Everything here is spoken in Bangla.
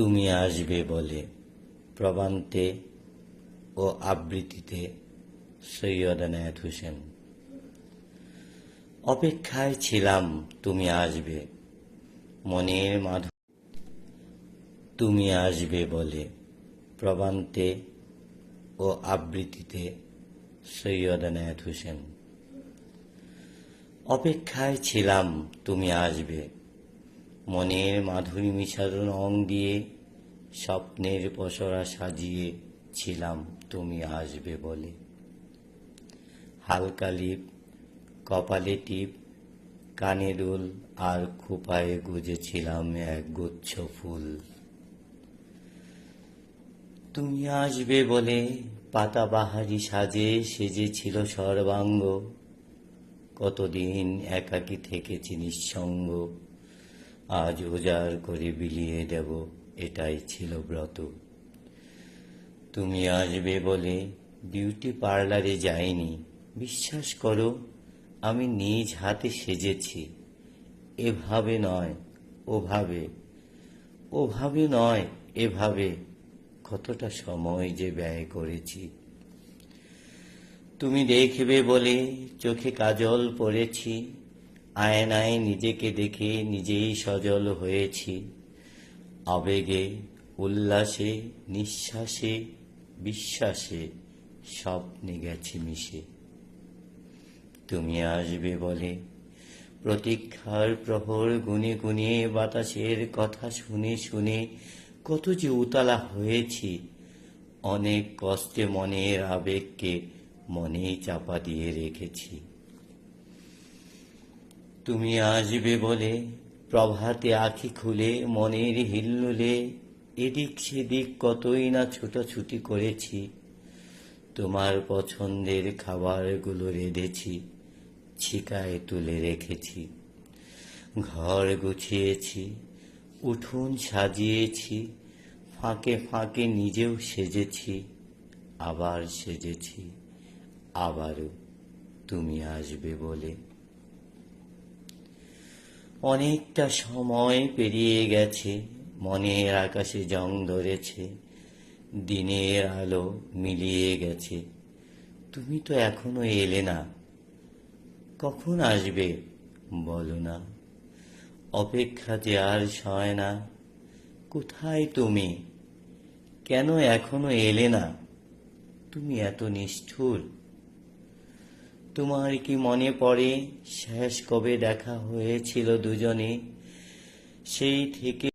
তুমি আসবে বলে প্রবান্তে ও আবৃত্তিতে সৈয়দ এনায়েত হোসেন। অপেক্ষায় ছিলাম তুমি আসবে, মনের মাধুরী তুমি আসবে বলে প্রবান্তে ও আবৃত্তিতে সৈয়দ এনায়েত হোসেন। অপেক্ষায় ছিলাম তুমি আসবে, মনের মাধুরী মিশানো রং দিয়ে স্বপ্নের পসরা সাজিয়ে ছিলাম তুমি আসবে বলে। হালকা লিপ, কপালে টিপ, কানে দুল আর খোঁপায় গুজেছিলাম এক গুচ্ছ ফুল। তুমি আসবে বলে পাতাবাহারি সাজে সেজেছিল সর্বাঙ্গ। কতদিন একাকী থেকেছি নিঃসঙ্গ, আজ উজাড় করে বিলিয়ে দেব এটাই ছিল ব্রত। তুমি আসবে বলে বিউটি পার্লারে যাইনি, বিশ্বাস করো আমি নিজ হাতে সেজেছি। এভাবে নয় ওভাবে, ওভাবে নয় এভাবে, কতটা সময় যে ব্যয় করেছি। তুমি দেখবে বলে চোখে কাজল পরেছি, আয়নায় নিজেকে দেখে নিজেই সজল হয়েছি। আবেগে, উল্লাসে, নিঃশ্বাসে, বিশ্বাসে, স্বপ্নে গেছি মিশে। তুমি আসবে বলে প্রতীক্ষার প্রহর গুনে গুনে, বাতাসের কথা শুনে শুনে কত যে উতলা হয়েছি। অনেক কষ্টে মনের আবেগকে মনেই চাপা দিয়ে রেখেছি। তুমি আসবে বলে প্রভাতে আঁখি খুলে মনের হিল্লোলে এদিক সেদিক কতই না ছুটোছুটি করেছি। তোমার পছন্দের খাবারগুলো রেঁধেছি, ছিকায় তুলে রেখেছি। ঘর গুছিয়েছি, উঠোন সাজিয়েছি, ফাঁকে ফাঁকে নিজেও সেজেছি, আবার সেজেছি, আবারও তুমি আসবে বলে। অনেকটা সময় পেরিয়ে গেছে, মনের আকাশে জং ধরেছে, দিনের আলো মিলিয়ে গেছে। তুমি তো এখনো এলে না, কখন আসবে বলো না। অপেক্ষা যে আর সয় না, কোথায় তুমি, কেন এখনো এলে না। তুমি এত নিষ্ঠুর। তোমার কি মনে পড়ে শেষ কবে দেখা হয়েছিল দুজনে, সেই থেকে